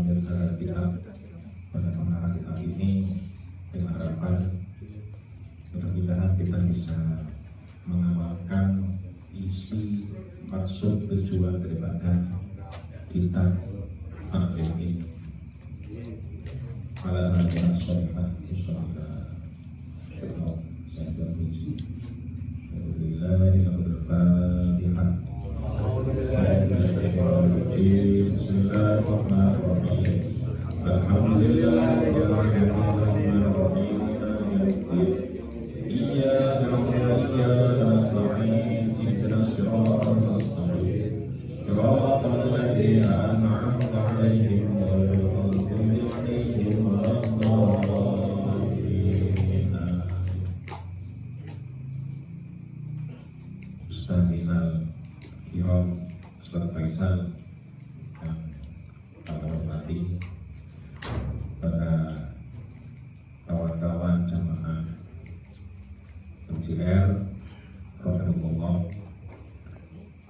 mengambil kita pada pengarang kita ini dengan harapan mudah-mudahan kita bisa mengamalkan isi maksud tujuan daripada kita tampil ini. Ala nabiyina sholihah insyaallah. Saya permisi. Ustadzinal Kiram Ustaz Faisal yang kami hormati, para kawan-kawan jamaah MCR Rahimahullah.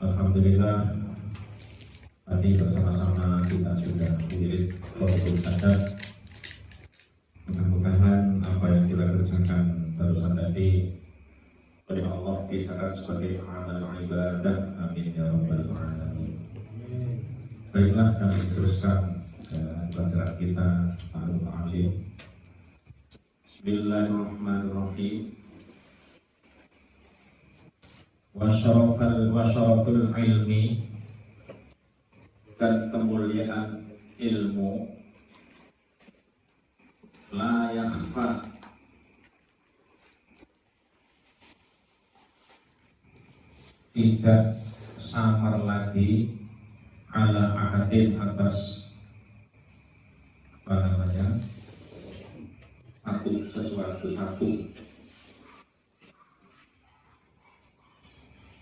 Alhamdulillah tadi bersama-sama kita sudah diirit Qur'an Adab. Mudah-mudahan apa yang kita kerjakan barusan tadi oleh Allah dicatat sebagai amal ibadah. Amin ya rabbal alamin. Baiklah, kami teruskan pelajaran kita Al-Alim. Bismillahirrahmanirrahim. Wa syaraful ilmi, dan kemuliaan ilmu, la yakhfa, tidak samar lagi, ala ahadin, atas sesuatu.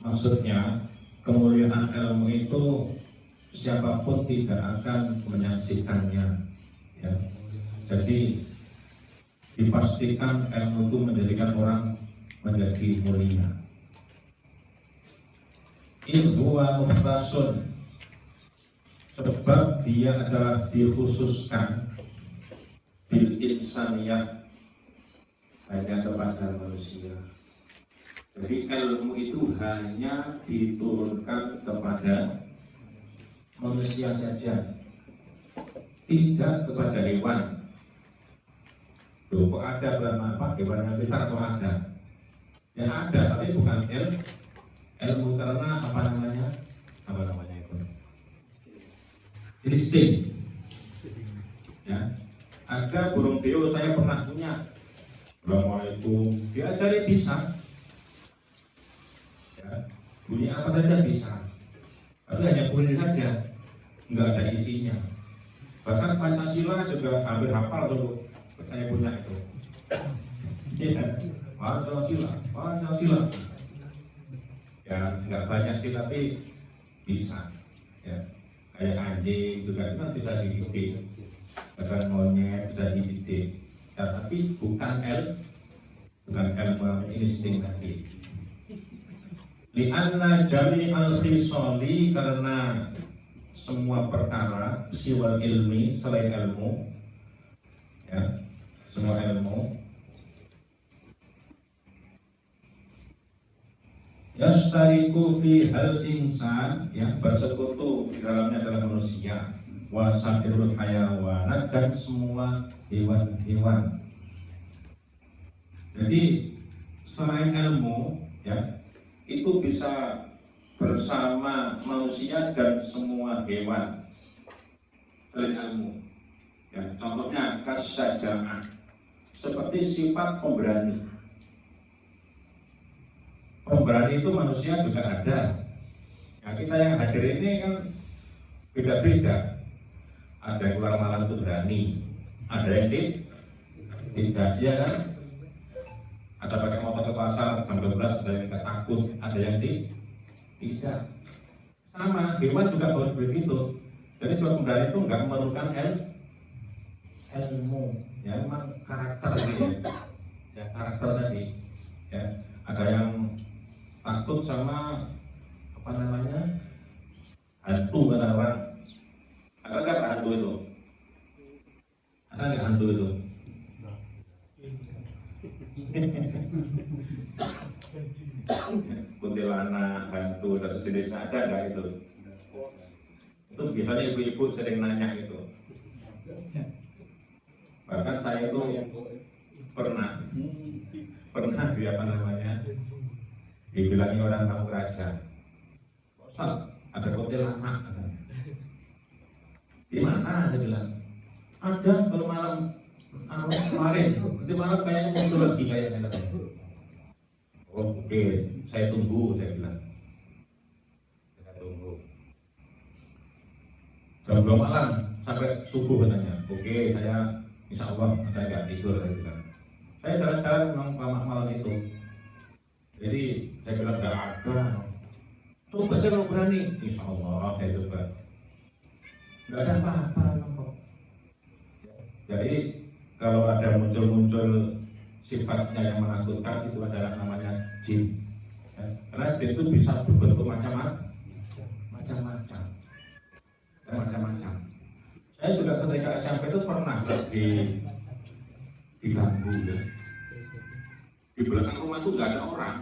Maksudnya kemuliaan ilmu itu siapapun tidak akan menyaksikannya, ya. Jadi dipastikan ilmu itu menjadikan orang menjadi mulia. Ilmu wa mukhtasun, sebab dia adalah dikhususkan bil insaniyah, hanya kepada manusia. Jadi ilmu itu hanya diturunkan kepada manusia saja, tidak kepada hewan. Loh, kok ada berapa hewan yang pintar kok ada? Ya ada, tapi bukan ilmu karena apa namanya itu? Insting. Ya, ada burung beo saya pernah punya. Assalamualaikum, diajari bisa. Ya, bunyi apa saja bisa. Tapi hanya bunyi saja, nggak ada isinya. Bahkan Pancasila juga hampir hafal tuh, saya punya itu. Iya, Pancasila. Ya, nggak banyak sih tapi bisa. Ya, kayak anjing juga itu kan bisa dididik, bahkan monyet bisa dididik. Ya, tapi bukan ilmu insting tadi. Li'anna jami'al khisali, karena semua perkara siwal ilmi, selain ilmu, ya, semua ilmu yastariku fi hal insan, yang bersekutu di dalamnya adalah manusia, wa sairul hayawanat, dan semua hewan-hewan. Jadi selain ilmu, ya, itu bisa bersama manusia dan semua hewan selain ilmu. Ya, contohnya kasyaja'ah, seperti sifat pemberani. Pemberani itu manusia juga ada. Ya, kita yang hadir ini kan beda-beda. Ada yang keluar malam itu berani, ada yang tidak, ya kan? Ada pakai motor ke pasar jam 12, ada yang takut, ada yang tidak. Sama, hewan juga harus begitu. Jadi sebuah pemberani itu nggak memerlukan ilmu, ya memang karakter gitu, ya karakter tadi. Ya, ada yang takut sama hantu, kata orang. Ada nggak hantu itu? Ada nggak hantu itu? Kuntilanak, hantu, dan sejenisnya ada nggak itu? Itu biasanya ibu-ibu sering nanya itu. Bahkan saya itu pernah di apa namanya, dibilangi orang kampung Raja, Ustaz, ada kuntilanak. Di mana? Dia bilang, ada kalau malam kemarin, nanti malam kayaknya muncul lagi kayaknya. Oh, oke, saya tunggu, saya bilang. Saya tunggu. Jam 2 malam sampai subuh katanya. Oke, saya insya Allah saya nggak tidur, saya bilang. Saya jalan-jalan memang malam itu. Jadi saya bilang nggak ada. Coba aja kalau berani, insya Allah saya coba. Nggak ada apa-apa kok. Jadi kalau ada muncul sifatnya yang menakutkan itu adalah namanya jin. Ya, karena jin itu bisa berbentuk macam-macam. Saya juga ketika SMP itu pernah diganggu ya. Di belakang rumah itu nggak ada orang.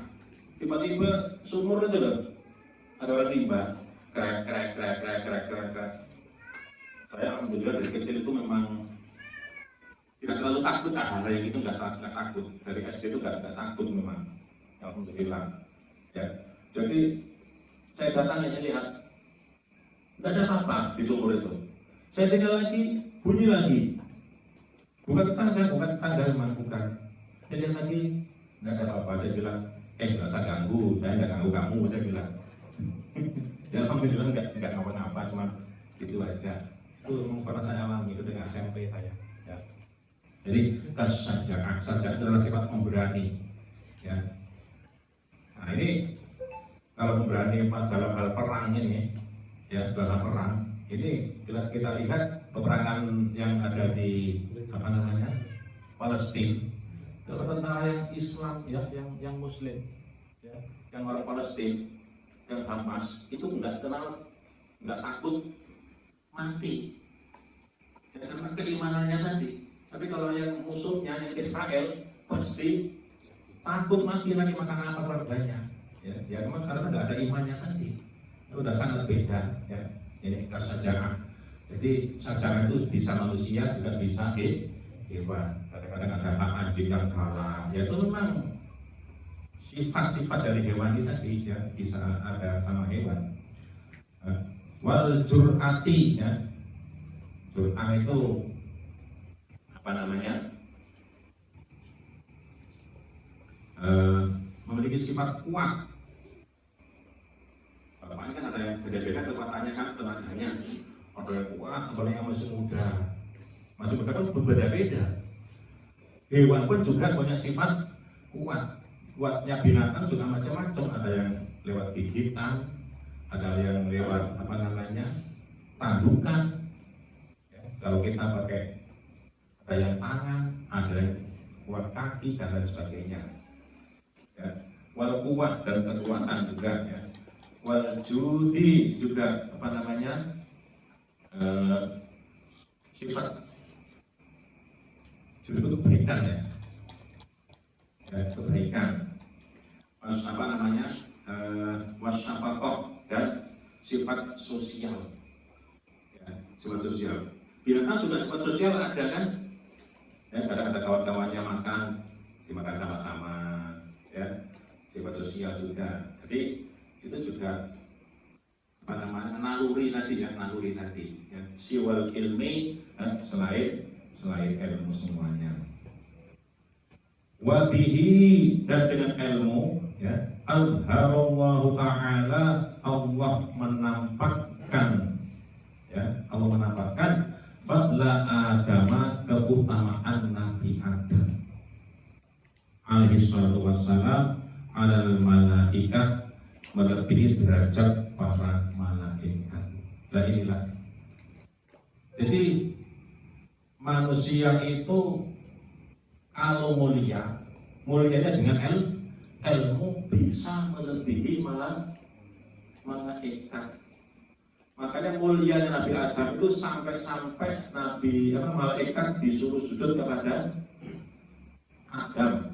Tiba-tiba sumur itu loh, ada orang rimba, krek. Saya alhamdulillah dari kecil itu memang tidak terlalu takut hal yang itu, nggak takut. Dari SD itu nggak takut memang, alhamdulillah. Ya, jadi saya datang aja lihat, nggak ada apa-apa di sumur itu. Saya tinggal lagi, bunyi lagi. Bukan tetangga memang bukan. Saya lihat lagi, nggak ada apa-apa. Saya bilang, nggak usah ganggu, saya nggak ganggu kamu, saya bilang. Ya alhamdulillah nggak apa-apa, cuma gitu aja. Itu memang pernah saya alami itu dengan SMP saya. Ya. Jadi sajak adalah sifat pemberani. Ya. Nah ini kalau pemberani dalam hal perang ini, ya dalam perang ini kita lihat peperangan yang ada di apa namanya Palestina. Kalau tentara yang Islam, ya, yang Muslim, ya, yang orang Palestina, yang Hamas itu nggak takut mati. Ya, karena keimanannya tadi. Tapi kalau yang musuhnya yang Israel pasti takut mati lagi makan apa keluarganya. Ya memang karena nggak ada imannya tadi. Itu udah sangat beda. Ya. Ini kesajaan. Jadi sajaan itu bisa manusia juga bisa hewan. Kadang-kadang ada hak anjing yang kalah. Ya itu memang sifat-sifat dari hewan ini tadi ya bisa ada sama hewan. Wal jur'ati ya. Jur'ah itu apa namanya? Memiliki sifat kuat. Bapaknya kan ada yang beda-beda kekuatannya kan, tenaganya. Ada yang kuat, ada yang masih muda. Masih muda kan berbeda-beda. Hewan pun juga punya sifat kuat. Kuatnya binatang juga macam-macam. Ada yang lewat gigitan, ada yang lewat apa namanya tandukan. Ya, kalau kita pakai ada yang tangan, ada yang kuat kaki dan lain sebagainya. Ya, wal kuat dan kekuatan juga ya. Wal judi juga apa namanya sifat judi itu kebaikan ya. Ya, kebaikan. Apa namanya wasyafaqah dan sifat sosial. Ya, sifat sosial. Binatang juga sifat sosial ada kan? Ya, kadang ada kawan-kawannya makan, dimakan sama-sama, ya, sifat sosial juga. Jadi itu juga apa namanya naluri tadi ya, ya. Siwal ilmi selain ilmu semuanya. Wabihi dan dengan ilmu ya, azharallahu ta'ala Allah menampakkan fadla agama keutamaan Nabi Adam alaihi salatu wassalam alal malaikah melebihi derajat para malaikat. Nah inilah. Jadi manusia itu kalau mulianya dengan ilmu bisa melebihi malaikat. Makanya mulianya Nabi Adam itu sampai-sampai malaikat disuruh sujud kepada Adam.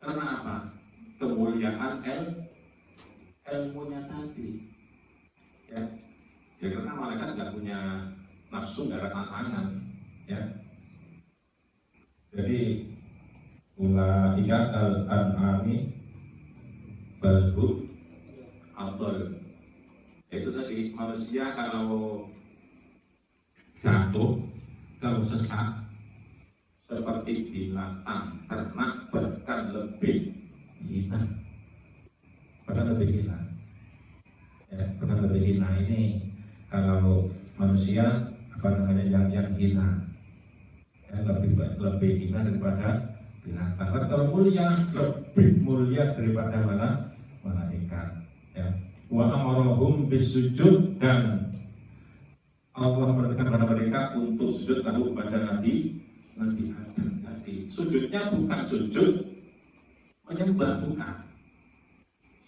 Karena apa? Kemuliaan ilmunya tadi. Ya, karena malaikat nggak punya nafsu, nggak ada tantangan. Ya. Jadi ulaika al-an'ami balhum adol. Itu tadi, manusia kalau jatuh, kalau sesat, seperti binatang ternak bahkan lebih hina. Bahkan lebih hina. Ya, bahkan lebih hina ini kalau manusia yang hina, ya, lebih hina daripada binatang. Kalau mulia, lebih mulia daripada malaikat. Ya. Wa amarahum bisujud, dan Allah memerintahkan kepada mereka untuk sujud kepada Nabi Adam tadi. Sujudnya bukan sujud menyembah, bukan.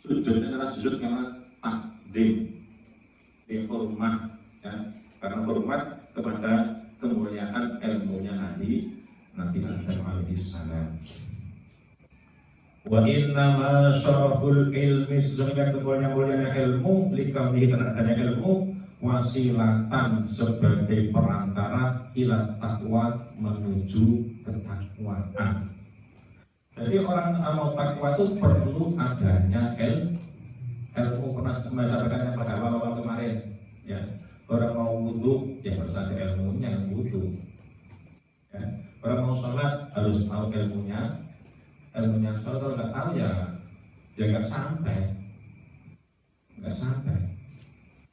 Sujudnya adalah sujud karena takdim, dihormat, ya, karena hormat kepada kemuliaan ilmunya Nabi Adam alaihissalam. Wa inna ma syaraful ilmi, sesungguhnya kemuliaan ilmu, likamlihi, karena adanya ilmu, wasilatan, sebagai perantara, ila takwa, menuju ketakwaan. Jadi orang mau takwa itu perlu adanya ilmu. Pernah saya sampaikan pada awal-awal kemarin, ya, orang mau wudhu ya harus ada ilmunya wudhu, ya. Orang mau sholat harus tahu ilmunya sholat. Kalau nggak tahu ya nggak sampai,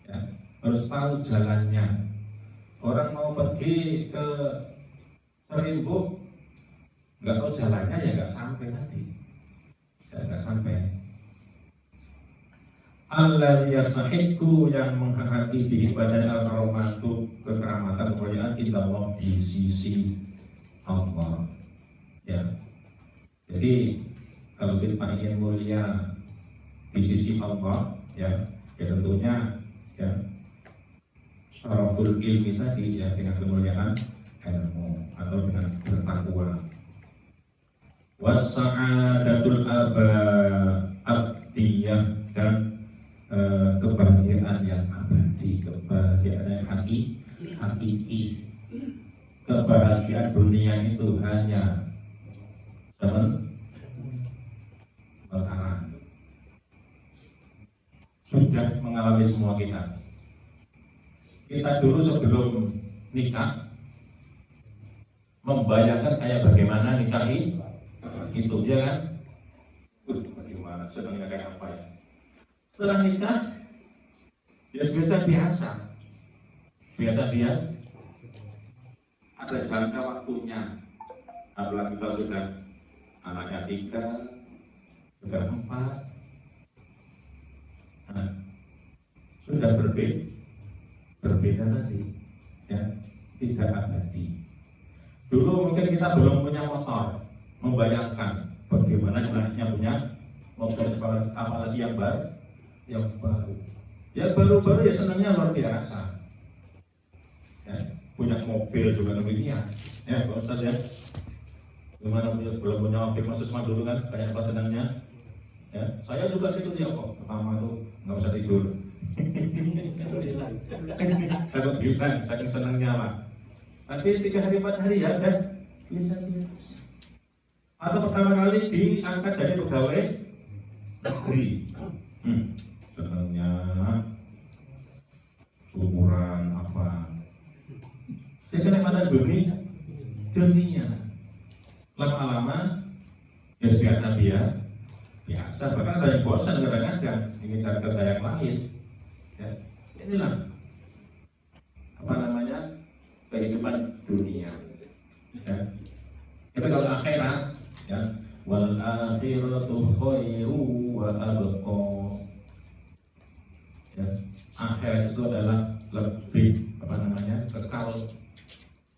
ya. Harus tahu jalannya. Orang mau pergi ke Seribu, nggak tahu jalannya ya nggak sampai tadi, nggak sampai. Allah yasahiku, yang menghakati di badan al-karomatu, kekeramatan kemuliaan Allah di sisi Allah. Ya. Jadi kalau kita ingin mulia di sisi Allah, ya tentunya, ya, syaraful ilmi tadi, ya, dengan kemuliaan ilmu atau dengan bertakwa. Wasa'adatul abdiyah, dan kebahagiaan yang abadi, kebahagiaan yang hakiki. Kebahagiaan dunia itu hanya sementara. Sudah mengalami semua kita. Kita dulu sebelum nikah membayangkan kayak bagaimana nikah itu, ya kan? Bagaimana senangnya kayak apa ya? Setelah nikah ya biasa dia ada jangka waktunya. Apalagi kalau sudah anaknya 3, sudah 4, nah, sudah berbeda tadi, ya, tidak abadi. Dulu mungkin kita belum punya motor, membayangkan bagaimana enaknya punya motor, apalagi yang baru. Ya baru-baru ya senangnya luar biasa. Ya, punya mobil juga demikian. Ya, Pak Ustadz, ya. Gimana belum punya mobil Mas Usman dulu kan, kayak apa senangnya. Ya, saya juga gitu ya kok. Pertama tuh nggak usah tidur. Dapat bilang saking senangnya lah. Tapi 3 hari 4 hari ya dan biasa. Atau pertama kali diangkat jadi pegawai negeri. Senangnya umuran apa? Dia kenikmatan dunia. Lama-lama ya biasa. Bahkan ada yang bosan kadang-kadang ingin cari kerja yang lain. Ya, inilah kehidupan dunia. Ya. Tapi kalau akhirat, ya, wal akhiratu khairu wa abqa. Ya, akhirat itu adalah lebih kekal,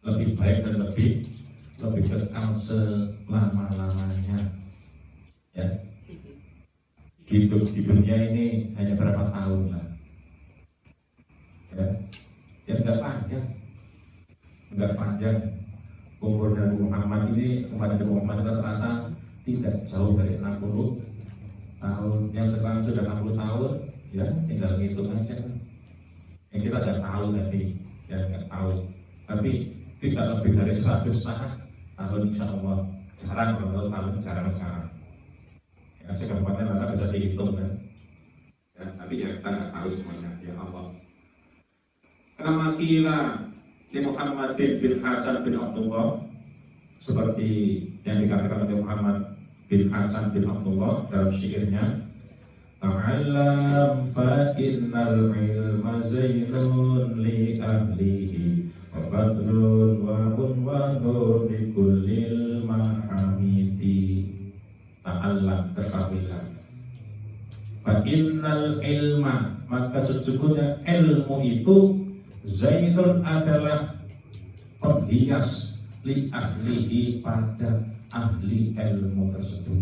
lebih baik dan lebih kekal selama-lamanya. Ya. Hidup di dunia ini hanya berapa tahun lah. enggak panjang. Umur Nabi Muhammad ini, umat Nabi Muhammad ternyata tidak jauh dari 60 tahun. Yang sekarang sudah 60 tahun, ya tinggal ngitung aja. Yang kita nggak tahu tadi, ya nggak tahu. Tapi tidak lebih dari 100 tahun insya Allah. Jarang kalau tahun jarang sekarang. Ya kabupaten mana bisa dihitung kan. Ya, tapi ya kita nggak tahu semuanya, ya Allah. Kama kila di Muhammad bin Hasan bin Abdullah, seperti yang dikatakan oleh Muhammad bin Hasan bin Abdullah dalam syairnya, ta'allam fa innal ilma zainun li ahlihi wa badrun wa unwadun li kullil mahamidi. Ta'allam, ketahuilah, fa innal ilma, maka sesungguhnya ilmu itu zainun adalah penghias li ahlihi, pada ahli ilmu tersebut.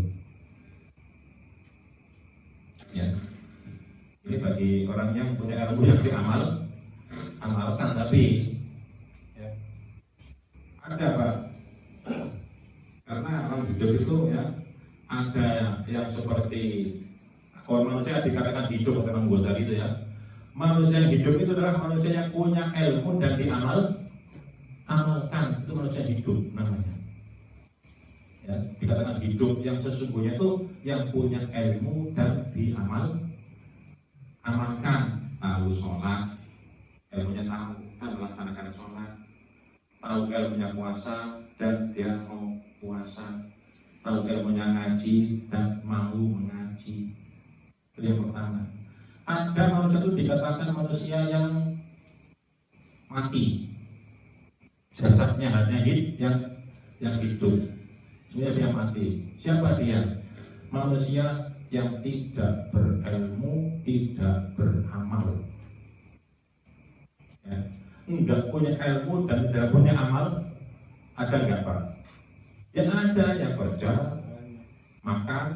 Ya, ini bagi orang yang punya ilmu yang amalkan, tapi ya, ada Pak, karena orang hidup itu ya ada yang seperti kalau manusia dikatakan hidup kata Imam Ghazali itu ya. Manusia yang hidup itu adalah manusia yang punya ilmu dan amalkan, itu manusia hidup namanya. Ya, dikatakan hidup yang sesungguhnya itu yang punya ilmu dan amalkan, tahu sholat, ilmunya tahu dan melaksanakan sholat, tahu ilmunya puasa dan dia mau puasa, tahu ilmunya ngaji dan mau mengaji. Itu yang pertama. Ada manusia itu dikatakan manusia yang mati, jasadnya hanya yang hidup, dia mati. Siapa dia? Manusia yang tidak berilmu, tidak beramal, ya. Enggak punya ilmu dan tidak punya amal. Ada enggak Pak? Yang ada yang kerja, makan,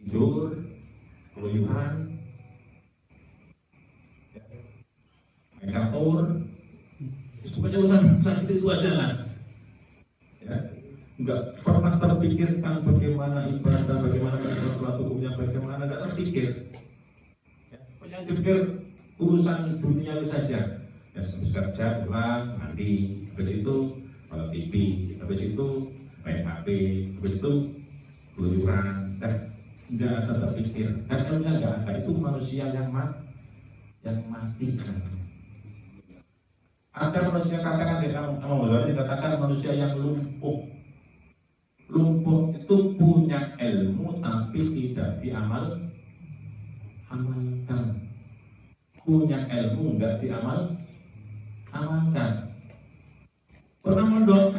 tidur, keluyuran, main catur, semuanya urusan itu aja lah. Ya, enggak pernah terpikirkan bagaimana ibadah, bagaimana sholat hukumnya, bagaimana, enggak terpikir. Ya, yang dipikir urusan dunia saja. Ya, habis kerja pulang, mandi, habis itu kalau TV, habis itu main HP, habis itu keluyuran, dan tidak ada terpikir, dan ilmunya tidak ada. Itu manusia yang mati. Ada manusia katakan dikatakan manusia yang lumpuh. Lumpuh itu punya ilmu tapi tidak amalkan. Punya ilmu enggak amalkan. Pernah mondok,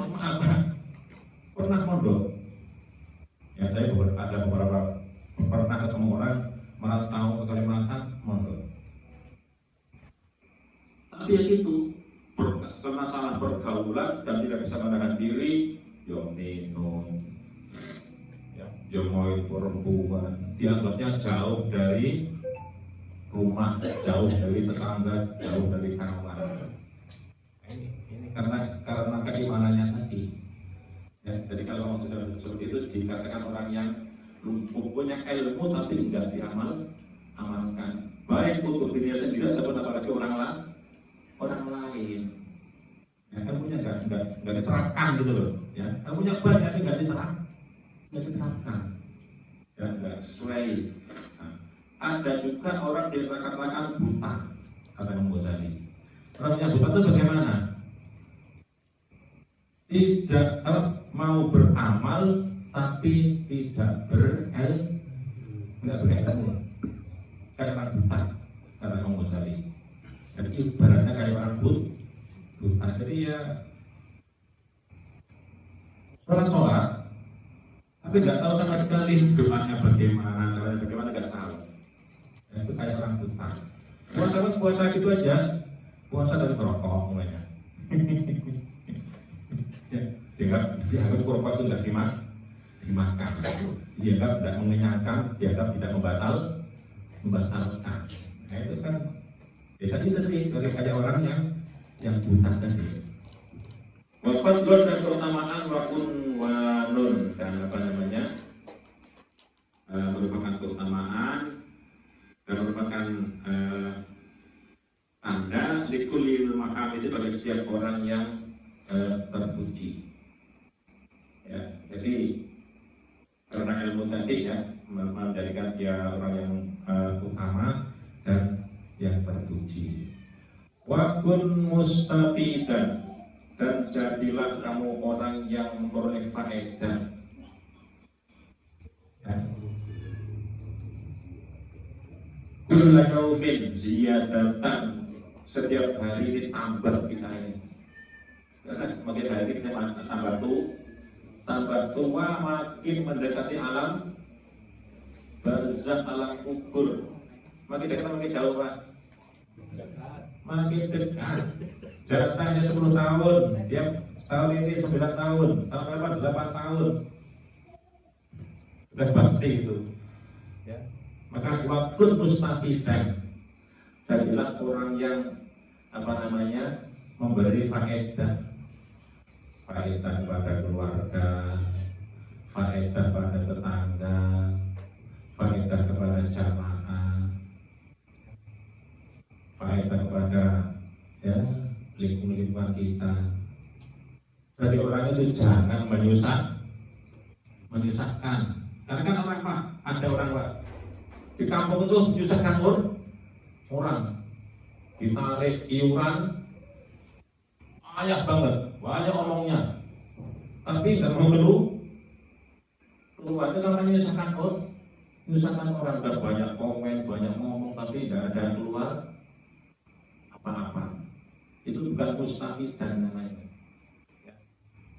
pernah mondok. Ya saya ada beberapa pernah ketemu orang merantau ke Kalimantan mondok. Tapi ya itu masalah pergaulan dan tidak bisa menahan diri, yo minum, ya, yo mau perempuan, dianggapnya jauh dari rumah, jauh dari tetangga, jauh dari kawan. Ini karena keimanannya tadi. Ya, jadi kalau seperti itu dikatakan orang yang lumpuh, punya ilmu tapi tidak amalkan, baik untuk dirinya sendiri ataupun apalagi orang lain. Ya, ilmunya nggak diterapkan gitu loh. Ya, ilmunya banyak tapi nggak diterapkan. Ya, nggak sesuai. Nah, ada juga orang dikatakan buta, kata Imam Ghazali. Orang yang buta itu bagaimana? Tidak mau beramal tapi tidak berilmu, karena buta, kata Imam Ghazali. Jadi ibaratnya kayak orang buta. Jadi ya sholat, tapi nggak tahu sama sekali doanya bagaimana, caranya bagaimana, nggak tahu. Ya, itu kayak orang buta. Puasa gitu aja, puasa dari merokok mulainya. Ya, dianggap kurma itu tidak dimakan, dianggap tidak mengenyangkan, dianggap tidak membatalkan. Nah itu kan Ya tadi kayak orang yang buta tadi. Wafadlun dan keutamaan wakun wanun dan apa namanya merupakan keutamaan dan merupakan tanda likulil makam itu bagi setiap orang yang terpuji. Ya, jadi karena ilmu tadi ya menjadikan dia orang yang utama dan yang terpuji. Wakun mustafidan, dan jadilah kamu orang yang memperoleh faedah. Ya. Kulla yaumin ziyadatan, setiap hari ditambah kita ini. Karena semakin hari kita tambah tua makin mendekati alam barzakh, alam kubur. Makin dekat makin jauh Pak. Makin dekat. Jaraknya hanya 10 tahun. Dia tahun ini 9 tahun, tahun depan 8 tahun. Sudah pasti itu. Ya. Maka waktu mustafidan, jadilah orang yang memberi faedah pada keluarga, faedah pada tetangga, faedah kepada jamaah, faedah kepada lingkungan kita. Jadi orang itu jangan menyusahkan. Karena kan orang Pak, ada orang Pak di kampung itu menyusahkan orang, ditarik iuran, ayah banget, banyak omongnya, tapi nggak mau keluar. Itu namanya menyusahkan orang. Dan banyak komen, banyak ngomong, tapi nggak ada keluar apa-apa. Itu bukan mustafidan namanya.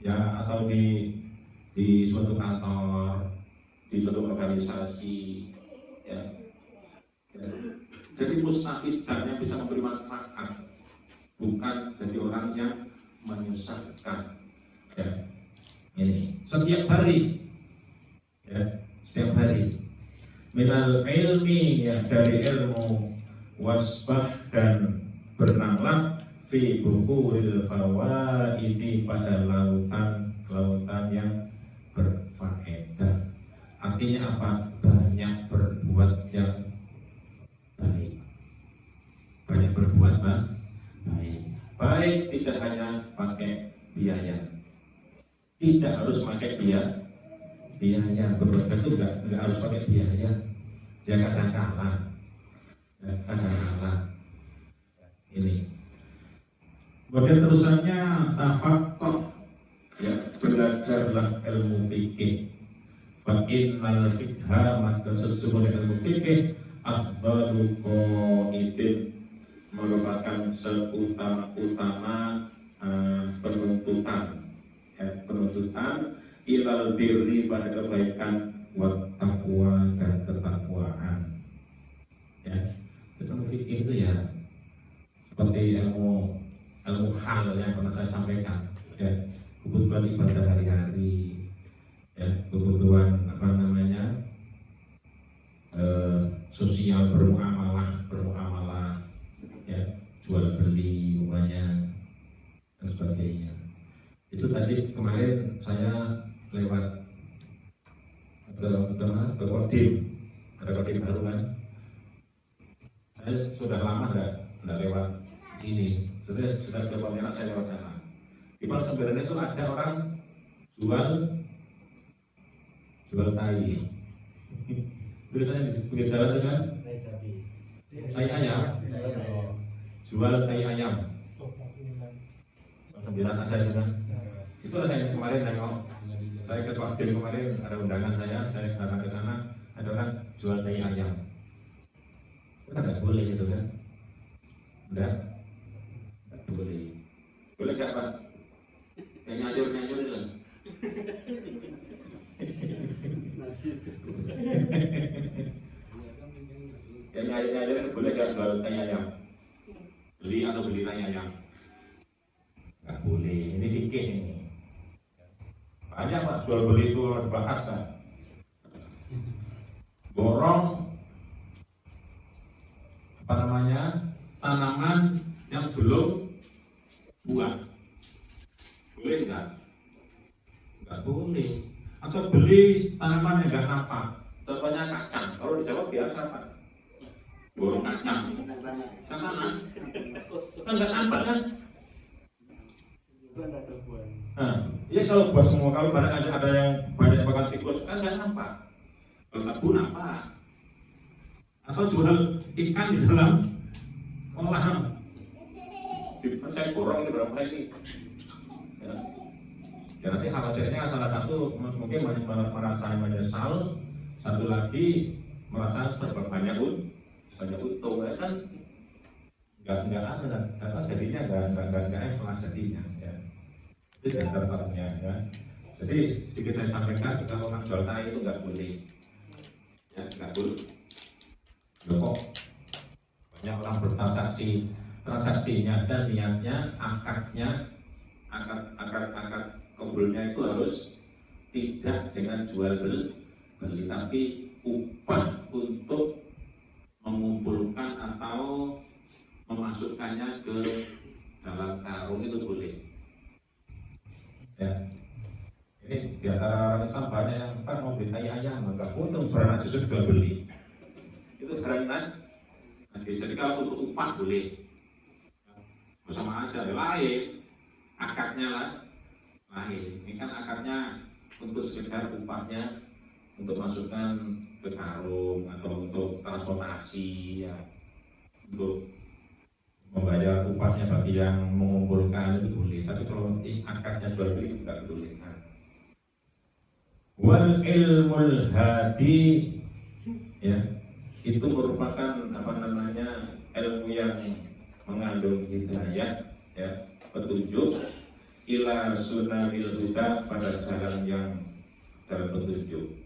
Ya, atau di suatu kantor, di suatu organisasi, ya. Jadi mustafidan yang bisa memberi manfaat, bukan jadi orang yang menyusahkan. Ya. Ini setiap hari, ya, setiap hari. Minal ilmi, ya, dari ilmu, wasbah, dan berenanglah fi buhuril fawaidi, pada lautan yang berfaedah. Artinya apa? Banyak berbuat yang baik. Banyak berbuat baik. Baik tidak hanya pakai biaya. Tidak harus pakai biaya. Berbuat itu enggak harus pakai biaya. Dia kadang-kadang ini. Kemudian terusannya tafaqquh, ya, belajarlah ilmu fikih. Fa innal fiqha, maka sesungguhnya ilmu fikih afdalu qaidin, merupakan seutama-utama penuntutan ilal birri, pada kebaikan, wa taqwa, dan ketakwaan. Ya, ilmu fikih itu ya seperti ilmu hal yang pernah saya sampaikan, ya, kebutuhan ibadah hari-hari, ya, kebutuhan sosial, bermuamalah, ya, jual beli umpamanya dan sebagainya. Itu tadi kemarin saya lewat ke Kodim, ada Kodim baru kan. Saya sudah lama enggak lewat sini. Sudah ke Pontianak, saya lewat sana. Di Palsemberan itu ada orang jual tai. Tulisannya di pinggir jalan itu kan? Tai ayam. Jual tai ayam. Palsemberan ada juga. Itu saya kemarin nengok. Saya ke Kodim kemarin, ada undangan saya datang ke sana, ada orang jual tai ayam. Itu kan nggak boleh itu kan? Enggak boleh. Boleh nggak Pak? Kayak nyanyur itu. Kayak nyanyur itu boleh nggak jual tai ayam? Beli tai ayam? Nggak boleh. Ini fikih ini. Banyak Pak, jual beli itu dibahas kan. Borong tanaman yang belum buah. Boleh nggak? Nggak boleh. Atau beli tanaman yang nggak nampak. Contohnya kacang. Kalau di Jawa biasa Pak. Borong kacang. Tanah. Kan nggak nampak kan? Nah, ya kalau buah semua, kalau barang ada yang banyak makan tikus kan nggak nampak. Kalau kebun nampak. Atau jual ikan di dalam olahan. Saya borong di berapa ini. Ya nanti khawatirnya salah satu mungkin merasa menyesal, satu lagi merasa banyak untung, ya kan nggak ada, jadinya nggak ikhlas jadinya, ya. Itu dasarnya, ya. Jadi sedikit saya sampaikan, kalau orang jual tanah itu nggak boleh, ya nggak boleh. Kok banyak orang transaksinya dan niatnya, akad kebulnya itu harus tidak dengan jual beli, tapi upah untuk mengumpulkan atau memasukkannya ke dalam karung itu boleh. Ya, ini di antara orang Islam banyak yang mau beli ayam, maka untung beranak susu jual beli. Itu beranak. Jadi kalau untuk upah boleh, sama aja lain akadnya lah. Lain, ini kan akadnya untuk sekedar upahnya untuk masukkan ke karung atau untuk transportasi, ya, untuk membayar upahnya bagi yang mengumpulkan itu boleh. Tapi kalau akadnya jual beli tidak boleh. Wal ilmul hadi, ya, itu merupakan ilmu yang mengandung hidayah, ya, petunjuk ila sunanil huda, pada jalan petunjuk.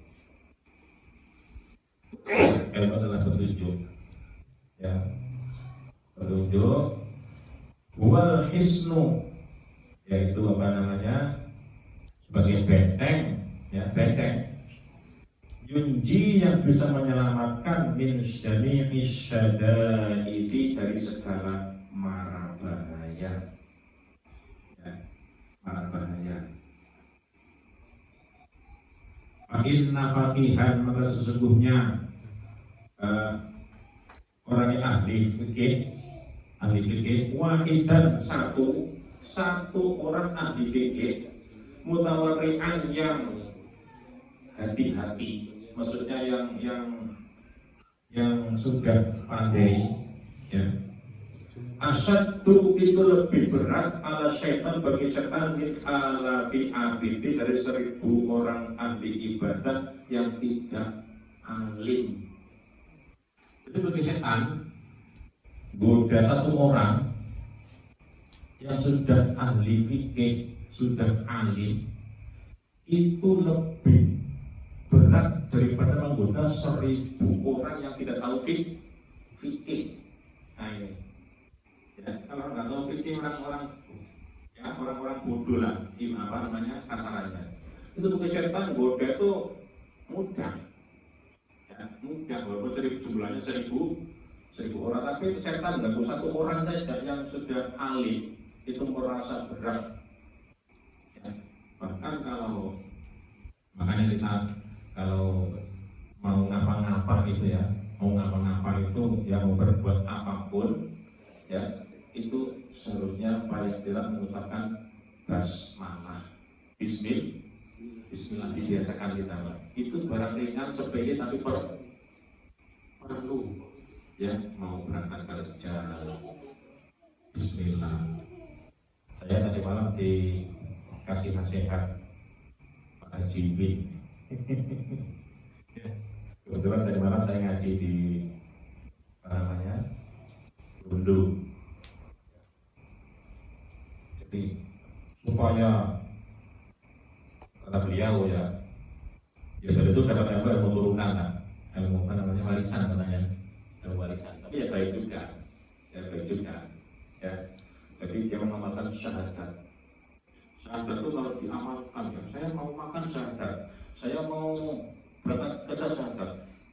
Ilmu adalah petunjuk, ya, petunjuk. Wal hisnu, yaitu sebagai benteng, ya, benteng. Yunji, yang bisa menyelamatkan min syami'i syadaidi, dari segala mara bahaya. Inna faqihan, maka sesungguhnya orang yang ahli fikih wahidan, satu orang ahli fikih, mutawarri'an, yang hati-hati, maksudnya yang sudah pandai, ya. Asyaddu, itu lebih berat ala syaitan, bagi setan, min alafi abidi, dari 1000 orang ahli ibadah yang tidak alim. Jadi bagi setan goda satu orang yang sudah ahli fikih, sudah alim, itu lebih berat daripada menggoda 1000 orang yang tidak tahu fikih. Nah ini, ya, kalau nggak tahu fikih, orang-orang bodoh lah, kasarannya. Itu bagi setan goda itu mudah, ya, mudah. Walaupun jumlahnya 1000 orang, tapi setan nggak satu orang saja yang sudah alim itu merasa berat, ya. Bahkan makanya kita kalau mau ngapa-ngapa itu, ya, mau berbuat apapun, ya, itu seharusnya paling tidak mengucapkan basmalah, bismillah, dibiasakan kita, Pak. Itu barang ringan, sepele, tapi perlu, ya, mau berangkat kerja, bismillah. Saya tadi malam dikasih nasihat Pak Haji Bin. Kebetulan tadi malam saya ngaji di Bundu. Jadi supaya, kata beliau, ya dari itu dapat ilmu turunan lah, ilmu warisan katanya, ilmu warisan. Tapi ya baik juga, ya. Jadi dia mengamalkan syahadat. Syahadat itu kalau diamalkan, ya, saya mau makan syahadat, saya mau berangkat kerja syahadat,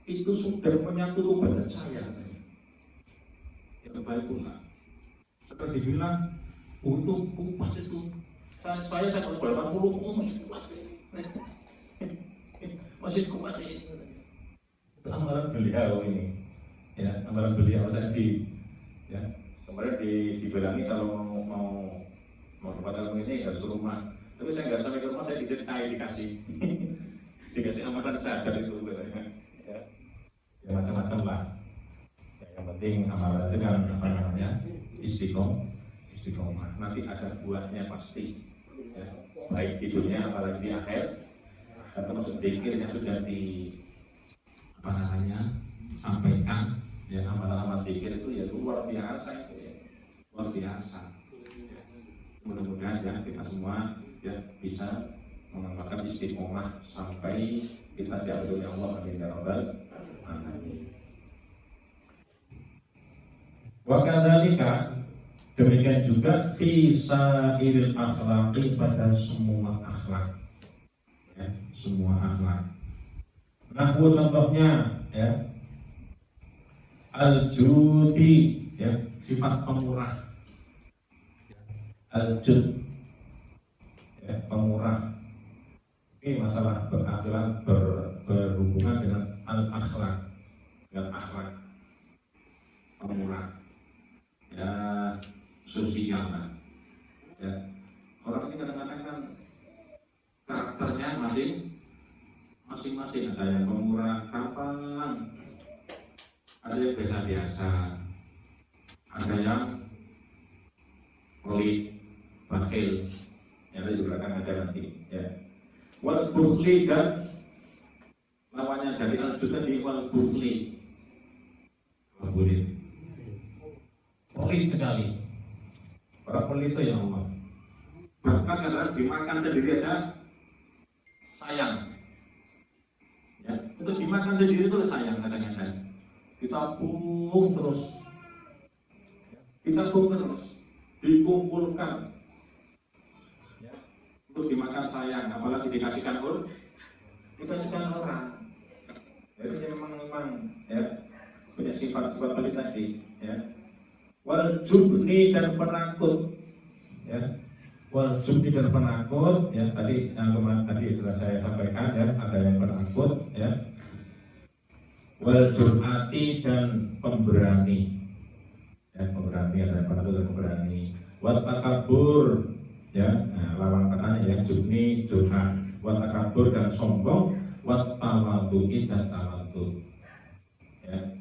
itu sudah menyatu badan saya. baik pula. Seperti dibilang, itu kupas itu. Saya sampai 80, masih kupas. Masih kupas itu. Itu amalan beliau ini. Ya, amalan beliau saya ya. Kemarin dibilangi kalau mau dapat ilmu ini harus ke rumah. Tapi saya nggak sampai ke rumah, saya diceritain dikasih amalan sadar itu. Ya macam-macam lah. Ya, yang penting amalan itu kan apa namanya istiqomah. Nanti ada buahnya pasti. Ya, baik di dunia apalagi di akhir. Termasuk zikir yang sudah sampaikan. Ya, amalan-amalan zikir itu ya luar biasa itu ya. Luar biasa. Ya. Mudah-mudahan ya kita semua ya bisa mengamalkan istiqomah sampai kita diambil oleh Allah. Amin ya rabbal alamin. Wa kadzalika, demikian juga fi sairil akhlaqi, pada semua akhlak. Ya, semua akhlak. Nah, contohnya ya al-judi, ya, sifat pemurah. Al-jud, ya, pemurah. Ini masalah berakhiran berhubungan dengan al-akhlak, dengan akhlak pemurah. Ya, sosial lah. Ya, orang ini kadang-kadang kan karakternya masing-masing. Ada yang pemurah, gampang, ada yang biasa-biasa, ada yang pelit, bakhil. Ya, ada juga akan ada nanti. Ya. Wal bukhli, dan lawannya dari al-jud tadi wal bukhli. Pelit sekali. Orang pelit itu ya Allah. Bahkan kadang dimakan sendiri aja sayang. Ya, untuk dimakan sendiri itu sayang kadang-kadang. Ditabung terus, dikumpulkan. Ya, untuk dimakan sayang, apalagi dikasihkan orang. Jadi memang ya punya sifat-sifat pelit tadi. Ya. Wal jubni, dan penakut. Ya. Wal jubni dan penakut, ya, tadi yang kemarin tadi sudah saya sampaikan ya, ada yang penakut, ya. Wal jur'ati, dan pemberani. Ya, pemberani, ada yang penakut dan pemberani. Wal takabur, ya, nah, lawan katanya ya, jubni, jur'at. Wal takabur, dan sombong. Wal tawadhu'i, dan tawadhu. Ya.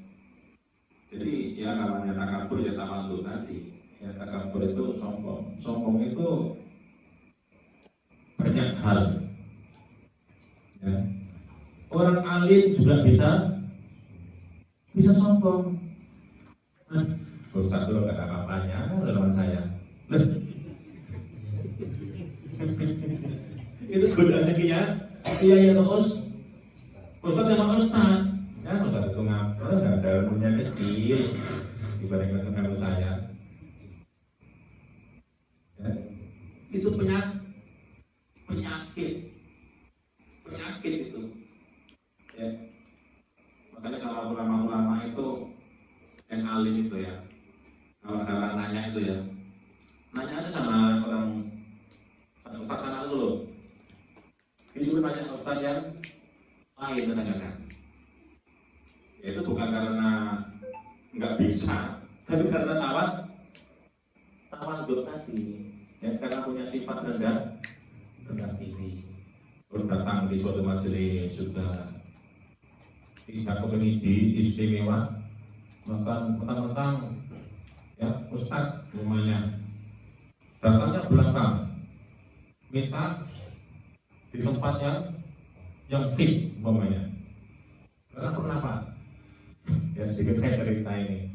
Jadi ya namanya takabur ya tawadhu tadi. Ya, takabur itu sombong. Sombong itu banyak hal. Ya. Orang alim juga bisa sombong. Nah, Ustaz dulu gak ada apa-apanya lawan saya. Itu godaan kiai terus. Ustaz memang Ustaz. Ya, Ustaz itu ngapa? Gak ada ilmunya kecil dibandingkan dengan saya. Ya. Itu penyakit itu. Ya. Makanya kalau ulama-ulama itu yang alim itu ya, kalau ada orang nanya itu ya, nanya aja sama orang Ustaz sana dulu. Disuruh nanya Ustaz yang lain kadang-kadang. Itu bukan karena nggak bisa, tapi karena tawadhu tadi. Ya, karena punya sifat rendah diri. Kalau datang di suatu majelis sudah tidak kepingin istimewa, maka mentang-mentang ya Ustaz rumahnya datangnya belakang, minta di tempat yang fit umpamanya. Karena kenapa? Ya sedikit saya cerita ini.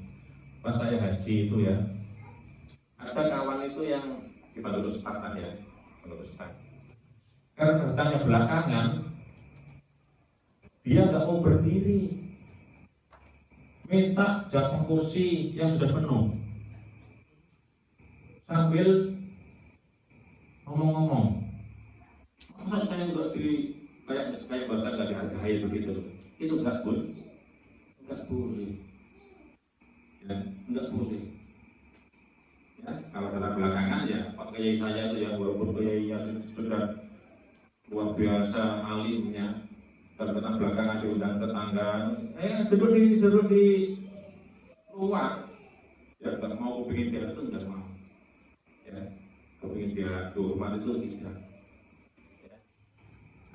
Pas saya haji itu ya, ada kawan itu yang kita lulus Spartan ya, lulus Spartan. Karena datangnya belakangan, dia nggak mau berdiri, minta jatah kursi yang sudah penuh, sambil ngomong-ngomong. Masa saya nggak kayak bahasa nggak dihargai begitu? Itu nggak boleh, ya, nggak boleh. kiai saya itu ya, walaupun kiainya sudah luar biasa alimnya, ternyata belakangan diundang tetangga, duduk di luar, ya nggak mau kepingin dia itu nggak mau, ya kepingin dia dihormat itu tidak. Ya.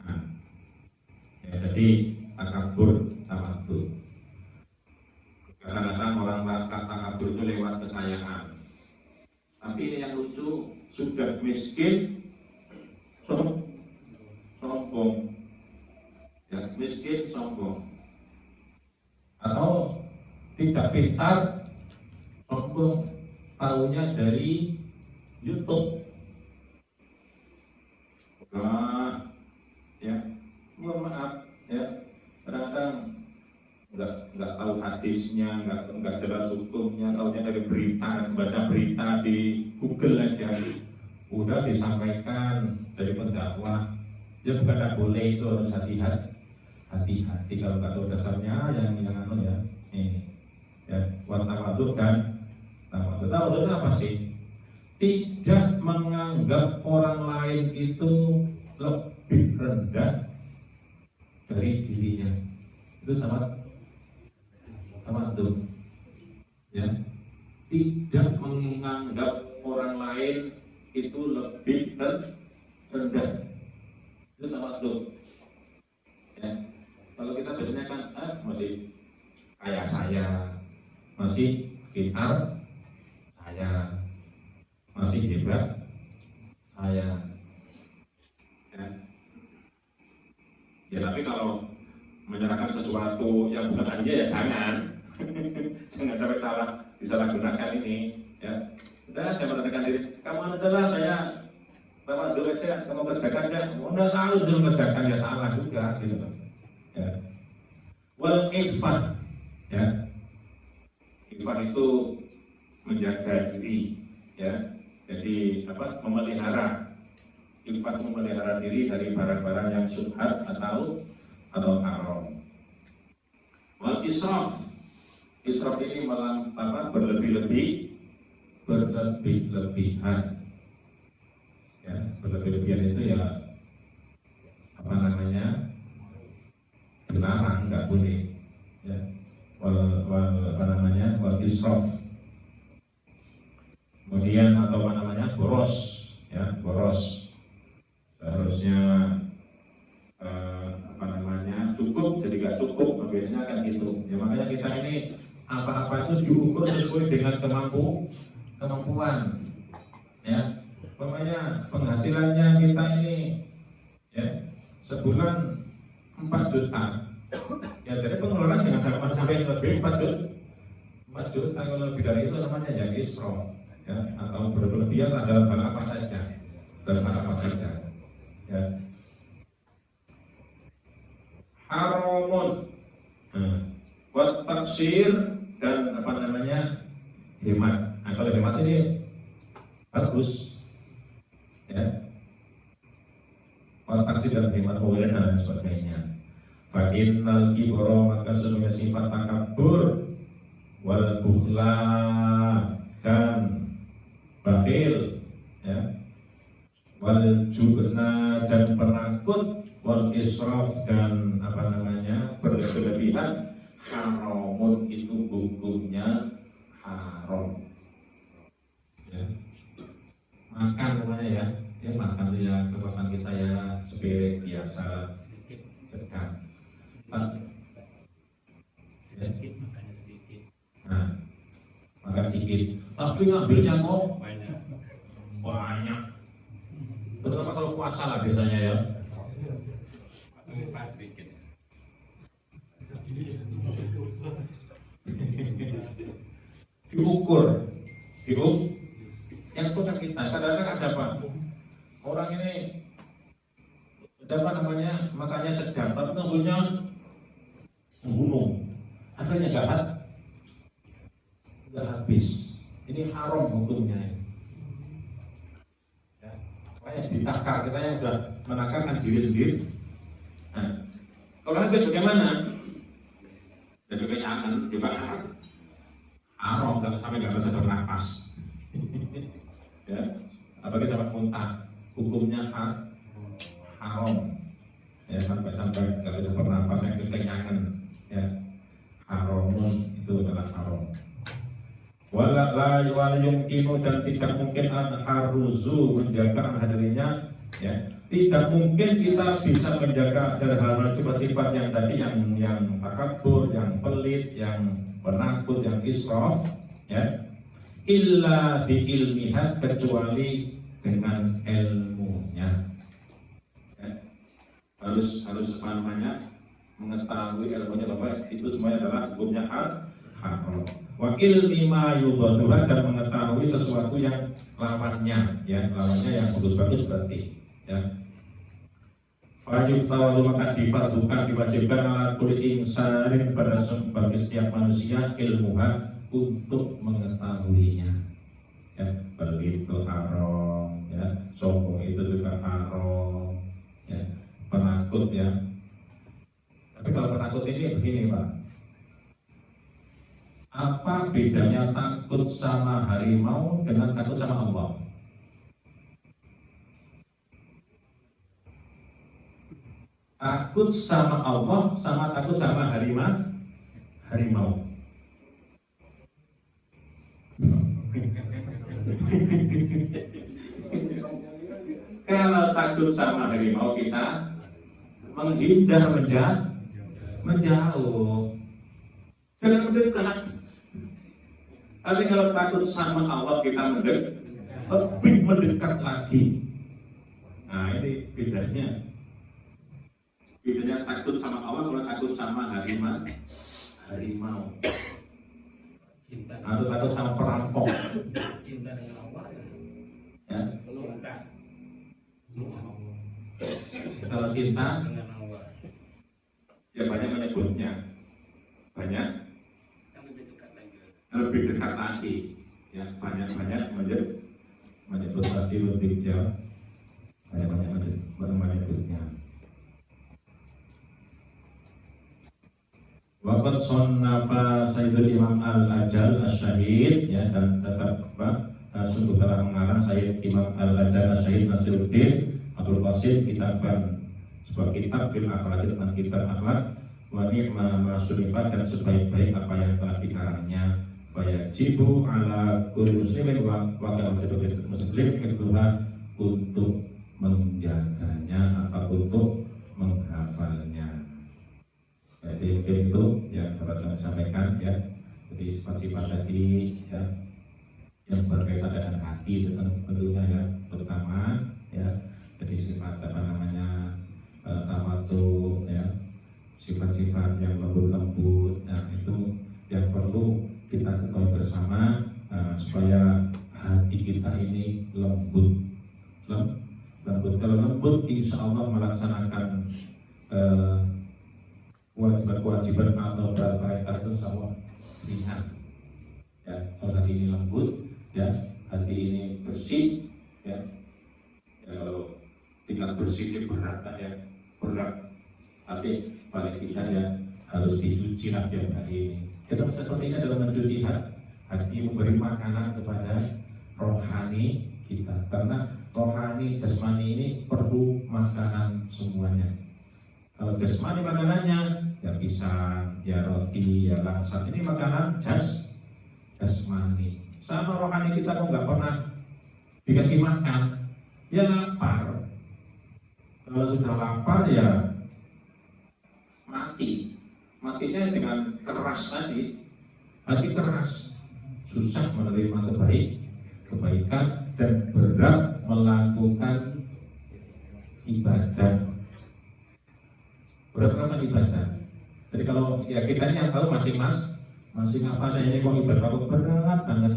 Nah, ya, jadi takabur tawadhu. Kadang-kadang orang kata takabur itu lewat kekayaan. Tapi ini yang lucu, sudah miskin, sombong, ya miskin sombong, atau tidak pintar, sombong, tahunya dari YouTube. Wah, ya, mohon maaf, ya, kadang-kadang nggak tahu hadisnya, nggak jelas hukumnya, tahunya dari berita, baca berita di Google aja, udah disampaikan dari pendakwah. Ya bukan tak boleh, itu harus hati-hati kalau nggak tahu dasarnya yang ya ini ya tawadhu dan tawadhu itu apa sih? Tidak menganggap orang lain itu lebih rendah dari dirinya, itu tawadhu ya. Tidak menganggap orang lain itu lebih rendah, itu tawadhu ya. Kalau kita biasanya kan masih kayak saya, masih pintar saya, masih hebat saya ya, tapi kalau menyerahkan sesuatu yang bukan aja ya jangan jangan sampai disalahgunakan ini ya. Udah, saya mengatakan diri, kamu adalah saya tawadhu aja, kamu kerjakan aja, udah tahu suruh kerjakan ya salah juga gitu ya. Wal ifat ya, ifat itu menjaga diri ya, jadi apa, memelihara. Ifat memelihara diri dari barang-barang yang syubhat atau haram. Wal israf, israf ini berlebih-lebihan ya, berlebih-lebihan itu ya apa namanya, dilarang, nggak boleh ya. Wal israf, kemudian atau apa namanya, boros ya, boros. Seharusnya cukup jadi nggak cukup, biasanya kan gitu ya. Makanya kita ini apa-apa itu diukur sesuai dengan kemampuan ya. Pokoknya penghasilannya kita ini ya sebulan 4 juta ya, jadi pengeluaran jangan sampai lebih 4 juta. Kalau lebih dari itu namanya ya israf ya, atau berlebihan dalam hal apa saja, ya. Haramun buat taksir dan apa namanya, hemat. Nah, kalau hemat ini bagus ya, buat taksir dan hemat boleh dan sebagainya. Fa'innal kibra, maka sesungguhnya sifat takabur, wal bukhla dan bakhil ya, wal jubna dan penakut, wal israf dan apa namanya, berlebihan, haramun itu hukumnya haram ya. Makan namanya ya makan ya, kekuatan kita ya sepele biasa sedang ya. Nah, makan sedikit tapi ngambilnya kok banyak, terutama kalau puasa lah biasanya ya. Diukur yang punya kita. Kadang-kadang ada apa, orang ini apa namanya, makanya sedang tapi nunggunya membunuh, akhirnya nggak habis. Ini haram hukumnya ya. Makanya ditakar, kita yang sudah menakarkan diri sendiri. Nah, kalau habis bagaimana? Dan kenyaan juga haram, sampai nggak bisa bernapas. Ya, apalagi sampai muntah, hukumnya haram. Ya sampai nggak bisa bernapas, yang kekenyangan, ya haramun, itu adalah haram. Wal yumkinu, dan tidak mungkin haruzu, menjaga hadirnya, ya tidak mungkin kita bisa menjaga dari hal-hal sifat-sifat yang tadi, yang takabur, yang pelit, yang penakut, yang israf, ya illa bi ilmiha, kecuali dengan ilmunya, ya. harus apa namanya, mengetahui ilmunya bahwa itu semuanya adalah hukumnya haram. Wa ilmi ma yudhaduha, dan mengetahui sesuatu yang lawannya, ya lawannya yang bagus-bagus berarti, ya. Fajib tawalu, maka difardukan, diwajibkan ala kulli insanin, pada bagi setiap manusia, ilmuha, untuk mengetahuinya, ya pelit itu haram, ya sombong itu juga haram, ya penakut, ya. Tapi kalau penakut ini begini Pak, apa bedanya takut sama harimau dengan takut sama Allah? Takut sama Allah sama takut sama harimau. Kalau takut sama harimau, kita menghindar, menjauh, jangan mendekat. Tapi kalau takut sama Allah, kita lebih mendekat lagi. Nah ini bedanya takut sama Allah, kalau takut sama harimau. Atau takut sama perampok. Cinta dengan Allah, ya. Kalau cinta dengan Allah, ya banyak menyebutnya, banyak lebih dekat lagi, ya banyak menyebut tasawuf ya, banyak menyebutnya. Waqad sonnafa Sayyidul Imam Al-Ajal Asy-Syahid, ya, dan tetap sungguh telah mengarang Sayyid Imam Al-Ajal Asy-Syahid Nasiruddin Abdul Qasim kitaban, sebuah kitab fil akhlaq, tentang kitab akhlak, wa ni'ma ma sulifat, dan sebaik-baik apa yang telah dikarangnya. Wajibu ala kulli muslimin wa wajib muslim untuk menjaganya atau untuk menghafalnya. Jadi itu yang dapat kami sampaikan, ya. Jadi sifat-sifat tadi, ya, yang berkaitan dengan hati tentunya, ya, terutama, ya. Jadi sifat apa namanya, tawadu, ya, sifat-sifat yang lembut, nah itu yang perlu kita ketahui bersama, supaya hati kita ini lembut. Kalau lembut, insya Allah melaksanakan kewajiban atau perintah itu sama ringan, ya. Kalau hati ini lembut, ya, hati ini bersih, ya, kalau tinggal bersih sih berat, ya, berat. Tapi paling tidak, ya, harus dicuci tiap hari. Kita sepertinya dalam mencuci hati, memberi makanan kepada rohani kita, karena rohani jasmani ini perlu makanan semuanya. Kalau jasmani makanannya, ya pisang, ya roti, ya langsat, ini makanan jasmani. Sama rohani kita kok nggak pernah dikasih makan, ya lapar. Kalau sudah lapar, ya matinya dengan keras tadi, hati keras, susah menerima kebaikan, dan berat melakukan ibadah. Jadi kalau, ya, kita ini yang tahu masing apa, saya ini kok ibadah kok berat banget,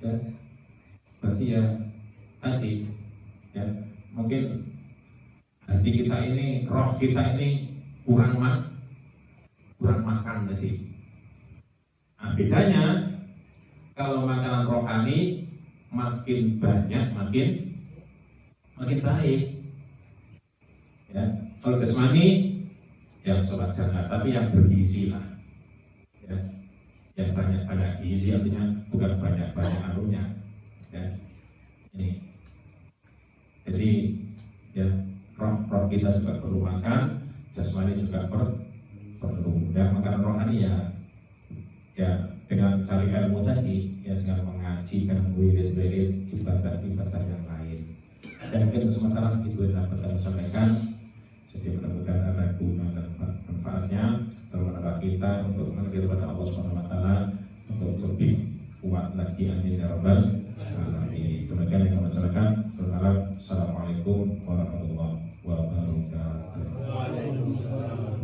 ya, berarti ya tadi, ya, mungkin hati kita ini, roh kita ini kurang makan tadi. Nah bedanya, kalau makanan rohani makin banyak makin baik, ya. Kalau jasmani yang sewajarnya, tapi yang bergizi lah, ya, yang banyak gizi, artinya bukan banyak anunya, ya. Ini perlu makan, jasmani juga perlu. Dan makanan rohani ya dengan cari ilmu tadi, ya dengan mengaji, dengan wirid-wirid, ibadah-ibadah yang lain. Dan mungkin sementara itu yang dapat kami sampaikan. Jadi mudah-mudahan ada guna dan manfaatnya dalam rangka kita untuk menghadiri kepada Allah SWT untuk lebih kuat lagi, amin ya rabbal